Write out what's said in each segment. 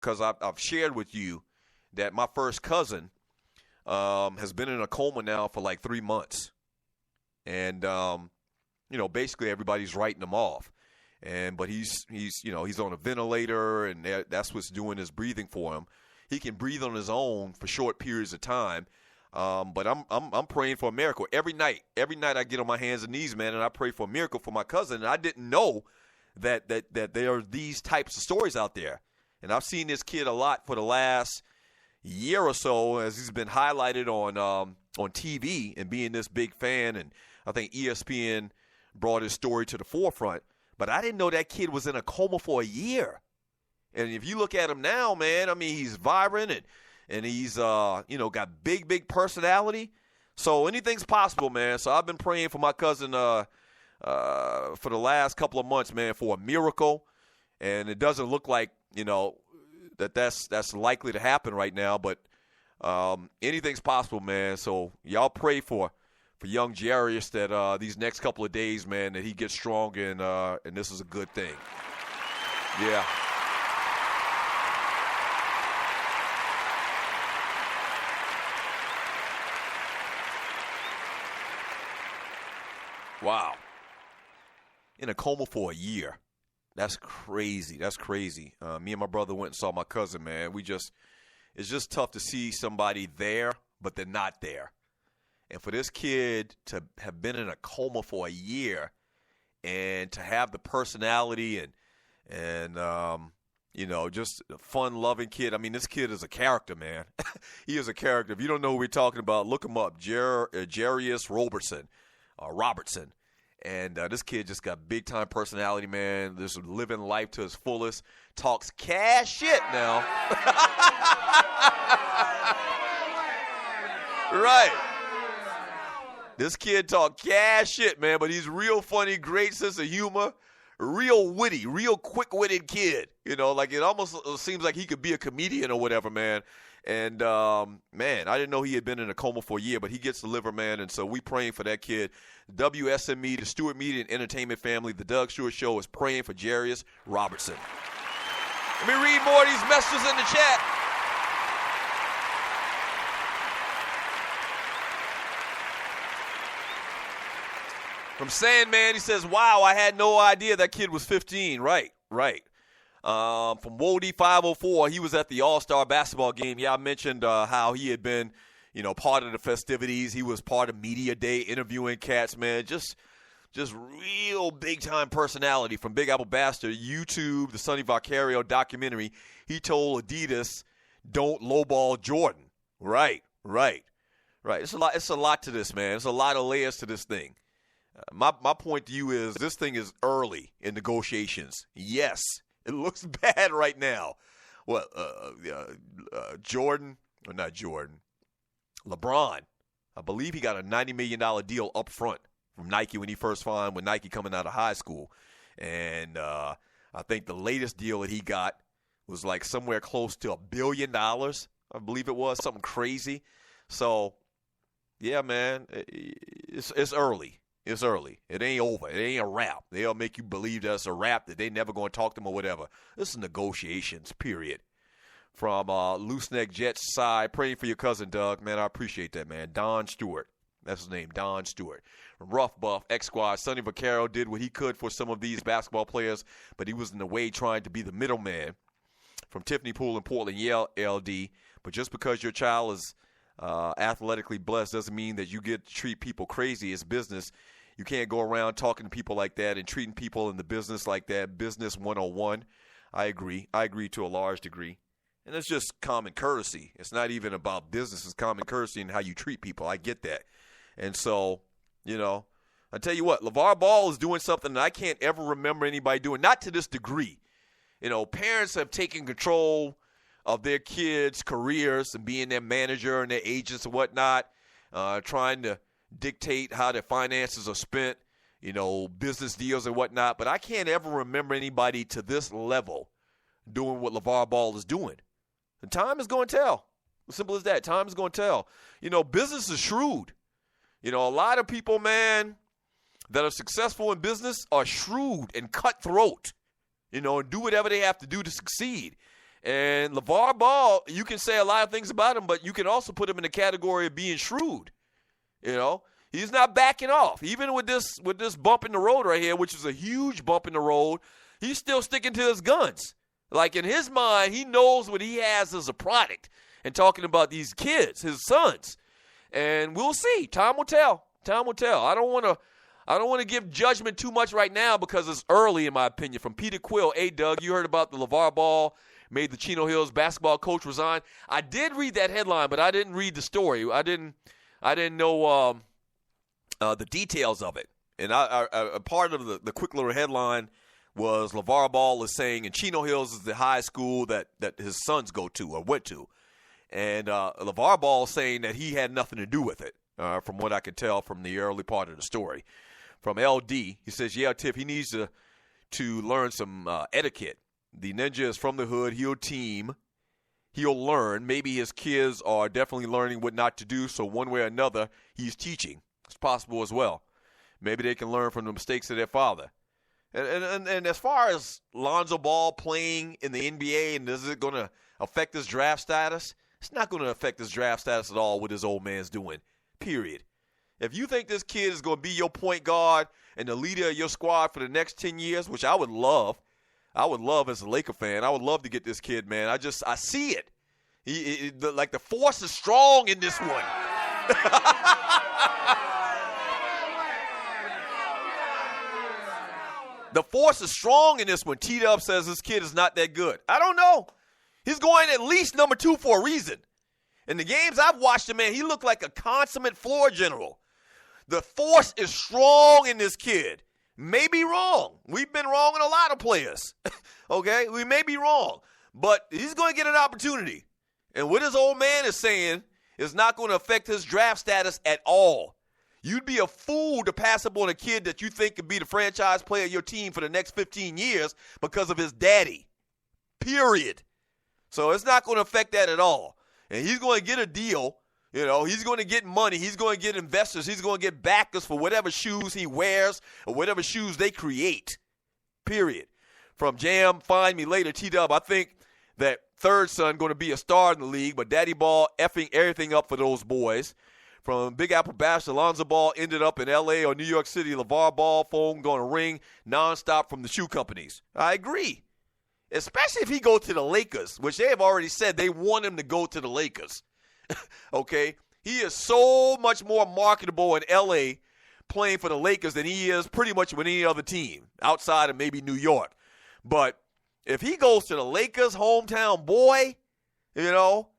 because I've shared with you that my first cousin has been in a coma now for like 3 months. And, basically everybody's writing him off. But he's on a ventilator, and that's what's doing his breathing for him. He can breathe on his own for short periods of time. But I'm praying for a miracle every night. Every night I get on my hands and knees, man, and I pray for a miracle for my cousin. And I didn't know that there are these types of stories out there. And I've seen this kid a lot for the last year or so as he's been highlighted on TV and being this big fan. And I think ESPN brought his story to the forefront. But I didn't know that kid was in a coma for a year. And if you look at him now, man, I mean, he's vibrant and he's, got big personality. So anything's possible, man. So I've been praying for my cousin for the last couple of months, man, for a miracle. And it doesn't look like, that's likely to happen right now. But anything's possible, man. So y'all pray for young Jarius that these next couple of days, man, that he gets strong and this is a good thing. Yeah. Wow. In a coma for a year. That's crazy. That's crazy. Me and my brother went and saw my cousin, man. It's just tough to see somebody there, but they're not there. And for this kid to have been in a coma for a year and to have the personality and just a fun-loving kid. I mean, this kid is a character, man. He is a character. If you don't know who we're talking about, look him up, Jarius Robertson. And this kid just got big-time personality, man. Just living life to his fullest. Talks cash shit now. Right. This kid talk cash shit, man, but he's real funny, great sense of humor, real witty, real quick-witted kid. Like it almost seems like he could be a comedian or whatever, man. And, man, I didn't know he had been in a coma for a year, but he gets the liver, man, and so we praying for that kid. WSME, the Stewart Media and Entertainment family, the Doug Stewart Show is praying for Jarius Robertson. Let me read more of these messages in the chat. From Sandman, he says, wow, I had no idea that kid was 15. Right. From Wody 504, he was at the All-Star basketball game. Yeah, I mentioned how he had been, part of the festivities. He was part of Media Day, interviewing cats, man. Just real big-time personality. From Big Apple Bastard, YouTube, the Sonny Vaccaro documentary, he told Adidas, don't lowball Jordan. Right. It's a lot to this, man. There's a lot of layers to this thing. My point to you is this thing is early in negotiations. Yes, it looks bad right now. Well, LeBron, I believe he got a $90 million deal up front from Nike when he first signed with Nike coming out of high school. And I think the latest deal that he got was like somewhere close to $1 billion, I believe it was, something crazy. So, yeah, man, it's early. It's early. It ain't over. It ain't a wrap. They'll make you believe that it's a wrap, that they never going to talk to them or whatever. This is negotiations, period. From Loose Neck Jets side, praying for your cousin, Doug. Man, I appreciate that, man. Don Stewart. That's his name, Don Stewart. From Rough Buff, X-Squad, Sonny Vaccaro did what he could for some of these basketball players, but he was in the way trying to be the middleman. From Tiffany Poole in Portland, Yale, LD. But just because your child is athletically blessed doesn't mean that you get to treat people crazy. It's business. You can't go around talking to people like that and treating people in the business like that. Business 101. I agree to a large degree. And it's just common courtesy. It's not even about business. It's common courtesy and how you treat people. I get that. And so, I tell you what, LeVar Ball is doing something that I can't ever remember anybody doing, not to this degree. Parents have taken control of their kids' careers and being their manager and their agents and whatnot, trying to dictate how their finances are spent, business deals and whatnot. But I can't ever remember anybody to this level doing what LeVar Ball is doing. And time is going to tell. As simple as that. Time is going to tell. Business is shrewd. A lot of people, man, that are successful in business are shrewd and cutthroat, and do whatever they have to do to succeed. And LeVar Ball, you can say a lot of things about him, but you can also put him in the category of being shrewd. You know, he's not backing off. Even with this bump in the road right here, which is a huge bump in the road, he's still sticking to his guns. Like, in his mind, he knows what he has as a product. And talking about these kids, his sons. And we'll see. Time will tell. Time will tell. I don't want to give judgment too much right now because it's early, in my opinion. From Peter Quill, hey, Doug, you heard about the LeVar Ball made the Chino Hills basketball coach resign. I did read that headline, but I didn't read the story. I didn't know the details of it. And a part of the quick little headline was LeVar Ball is saying, and Chino Hills is the high school that his sons go to or went to. And LeVar Ball saying that he had nothing to do with it, from what I could tell from the early part of the story. From LD, he says, yeah, Tiff, he needs to learn some etiquette. The ninja is from the hood. He'll learn. Maybe his kids are definitely learning what not to do, so one way or another, he's teaching. It's possible as well. Maybe they can learn from the mistakes of their father. And as far as Lonzo Ball playing in the NBA, and is it going to affect his draft status? It's not going to affect his draft status at all what his old man's doing, period. If you think this kid is going to be your point guard and the leader of your squad for the next 10 years, which I would love as a Laker fan, I would love to get this kid, man. I see it. Like the force is strong in this one. The force is strong in this one. T-Dub says this kid is not that good. I don't know. He's going at least number 2 for a reason. In the games I've watched him, man, he looked like a consummate floor general. The force is strong in this kid. May be wrong. We've been wrong in a lot of players. Okay? We may be wrong. But he's going to get an opportunity. And what his old man is saying is not going to affect his draft status at all. You'd be a fool to pass up on a kid that you think could be the franchise player of your team for the next 15 years because of his daddy. Period. So it's not going to affect that at all. And he's going to get a deal. You know, he's going to get money. He's going to get investors. He's going to get backers for whatever shoes he wears or whatever shoes they create. Period. From Jam, find me later, T-Dub, I think that third son going to be a star in the league, but Daddy Ball effing everything up for those boys. From Big Apple Bash, Alonzo Ball ended up in L.A. or New York City. LeVar Ball phone going to ring nonstop from the shoe companies. I agree. Especially if he goes to the Lakers, which they have already said they want him to go to the Lakers. Okay? He is so much more marketable in L.A. playing for the Lakers than he is pretty much with any other team outside of maybe New York. But if he goes to the Lakers, hometown boy, you know,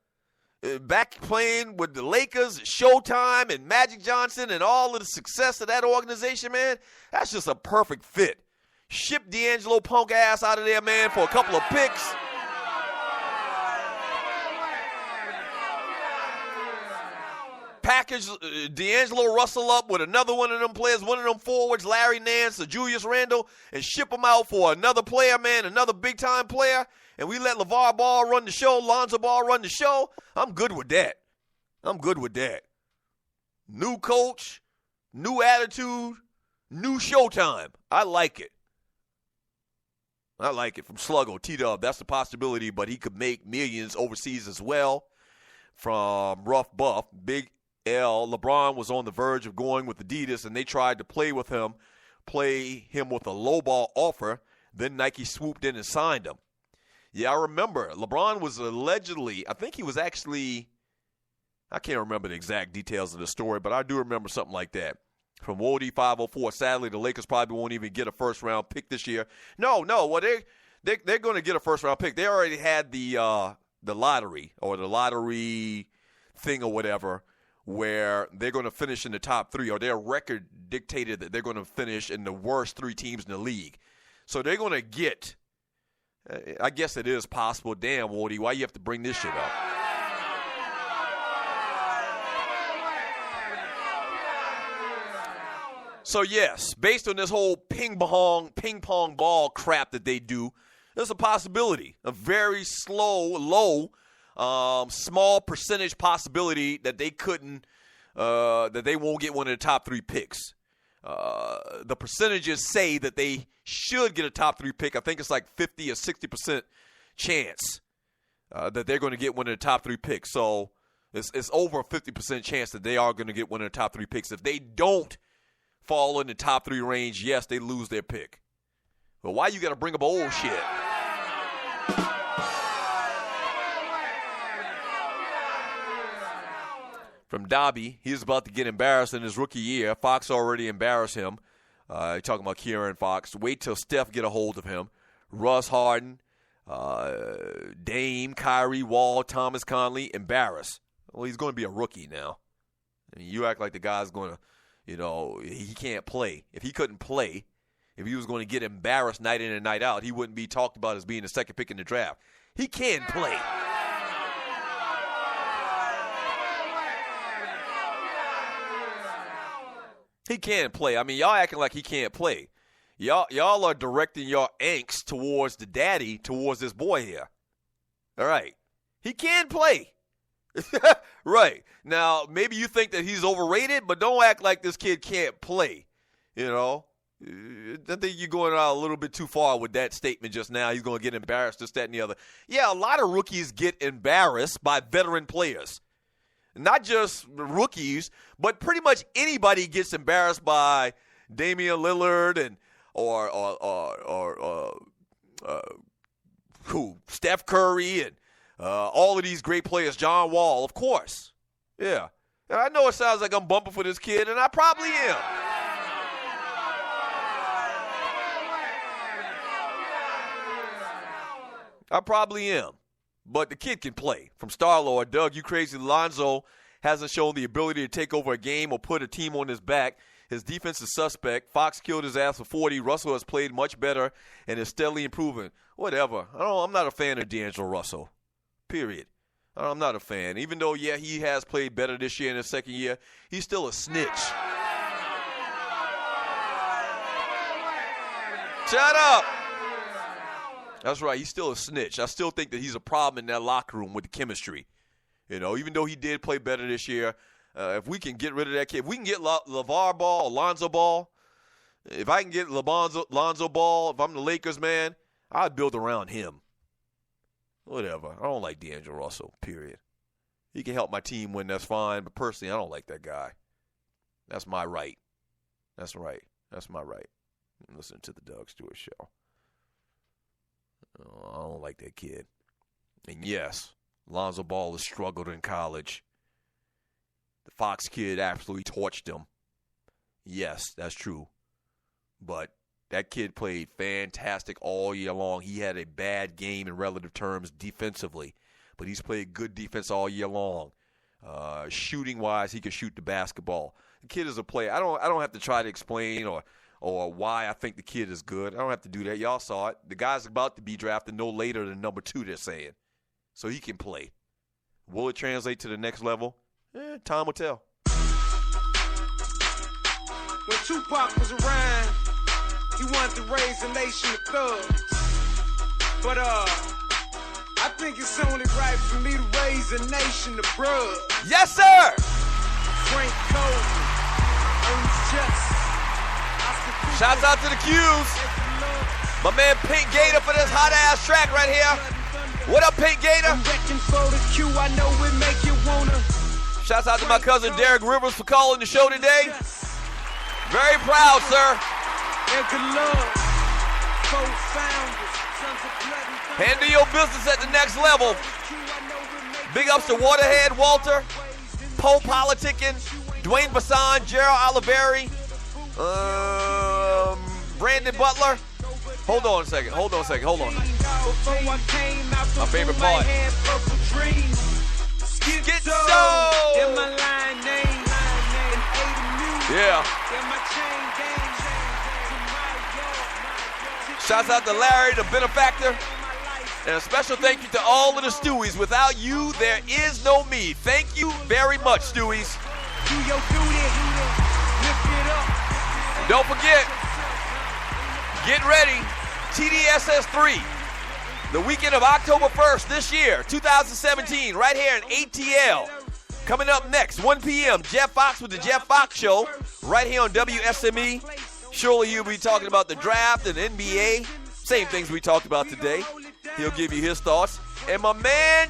back playing with the Lakers, Showtime, and Magic Johnson, and all of the success of that organization, man, that's just a perfect fit. Ship D'Angelo punk ass out of there, man, for a couple of picks. Package D'Angelo Russell up with another one of them players, one of them forwards, Larry Nance or Julius Randle, and ship them out for another player, man, another big-time player, and we let LeVar Ball run the show, Lonzo Ball run the show. I'm good with that. I'm good with that. New coach, new attitude, new Showtime. I like it. I like it. From Sluggo, T-Dub, that's a possibility, but he could make millions overseas as well. From Rough Buff, Big L, LeBron was on the verge of going with Adidas, and they tried to play him with a lowball offer. Then Nike swooped in and signed him. Yeah, I remember. LeBron was allegedly, I think he was actually, I can't remember the exact details of the story, but I do remember something like that. From Wody 504, sadly, the Lakers probably won't even get a first-round pick this year. No, well, they're going to get a first-round pick. They already had the lottery or the lottery thing or whatever where they're going to finish in the top 3, or their record dictated that they're going to finish in the worst 3 teams in the league. So they're going to get, I guess it is possible. Damn, Wody, why you have to bring this shit up? So, yes, based on this whole ping pong ball crap that they do, there's a possibility, a very low, small percentage possibility that they that they won't get one of the top 3 picks. The percentages say that they should get a top 3 pick. I think it's like 50 or 60% chance. that they're going to get one of the top 3 picks. So it's over a 50% chance that they are going to get one of the top 3 picks. If they don't fall in the top 3 range, yes, they lose their pick. But why you got to bring up old shit? From Dobby, he's about to get embarrassed in his rookie year. Fox already embarrassed him. Talking about Kieran Fox. Wait till Steph get a hold of him. Russ Harden, Dame, Kyrie, Wall, Thomas Conley, embarrassed. Well, he's going to be a rookie now. I mean, you act like the guy's going to, he can't play. If he couldn't play, if he was going to get embarrassed night in and night out, he wouldn't be talked about as being the second pick in the draft. He can play. He can play. I mean, y'all acting like he can't play. Y'all are directing your angst towards the daddy, towards this boy here. All right. He can play. Right. Now, maybe you think that he's overrated, but don't act like this kid can't play. I think you're going out a little bit too far with that statement just now. He's going to get embarrassed, this, that, and the other. Yeah, a lot of rookies get embarrassed by veteran players. Not just rookies, but pretty much anybody gets embarrassed by Damian Lillard and or Steph Curry and all of these great players, John Wall, of course. Yeah. And I know it sounds like I'm bumping for this kid, and I probably am. I probably am. But the kid can play. From Star-Lord, Doug, you crazy. Lonzo hasn't shown the ability to take over a game or put a team on his back. His defense is suspect. Fox killed his ass for 40. Russell has played much better and is steadily improving. Whatever. I'm not a fan of D'Angelo Russell. Period. I'm not a fan. Even though, yeah, he has played better this year in his second year, he's still a snitch. Shut up. That's right. He's still a snitch. I still think that he's a problem in that locker room with the chemistry. Even though he did play better this year, if we can get rid of that kid, if we can get LeVar Ball, Alonzo Ball, if I can get Lonzo Ball, if I'm the Lakers, man, I'd build around him. Whatever. I don't like D'Angelo Russell, period. He can help my team win, that's fine, but personally, I don't like that guy. That's my right. That's right. That's my right. Listen to the Doug Stewart Show. I don't like that kid. And yes, Lonzo Ball has struggled in college. The Fox kid absolutely torched him. Yes, that's true. But that kid played fantastic all year long. He had a bad game in relative terms defensively, but he's played good defense all year long. Shooting-wise, he can shoot the basketball. The kid is a player. I don't have to try to explain or why I think the kid is good. I don't have to do that. Y'all saw it. The guy's about to be drafted no later than number 2, they're saying. So he can play. Will it translate to the next level? Time will tell. When Tupac was around, he wanted to raise a nation of thugs. But I think it's only right for me to raise a nation of bruh. Yes, sir! Frank Coleman, Ernest Just. Shouts out to the Qs. My man Pink Gator for this hot-ass track right here. What up, Pink Gator? Shouts out to my cousin Derek Rivers for calling the show today. Very proud, sir. Handle your business at the next level. Big ups to Waterhead, Walter, Poe Politicking, Dwayne Bassan, Gerald Oliveri, Brandon Butler. Hold on a second. My favorite part. Get so. Yeah. Shouts out to Larry, the benefactor. And a special thank you to all of the Stewies. Without you, there is no me. Thank you very much, Stewies. Don't forget, get ready, TDSS 3, the weekend of October 1st this year, 2017, right here in ATL. Coming up next, 1 p.m., Jeff Fox with the Jeff Fox Show, right here on WSME. Surely he'll be talking about the draft and NBA, same things we talked about today. He'll give you his thoughts. And my man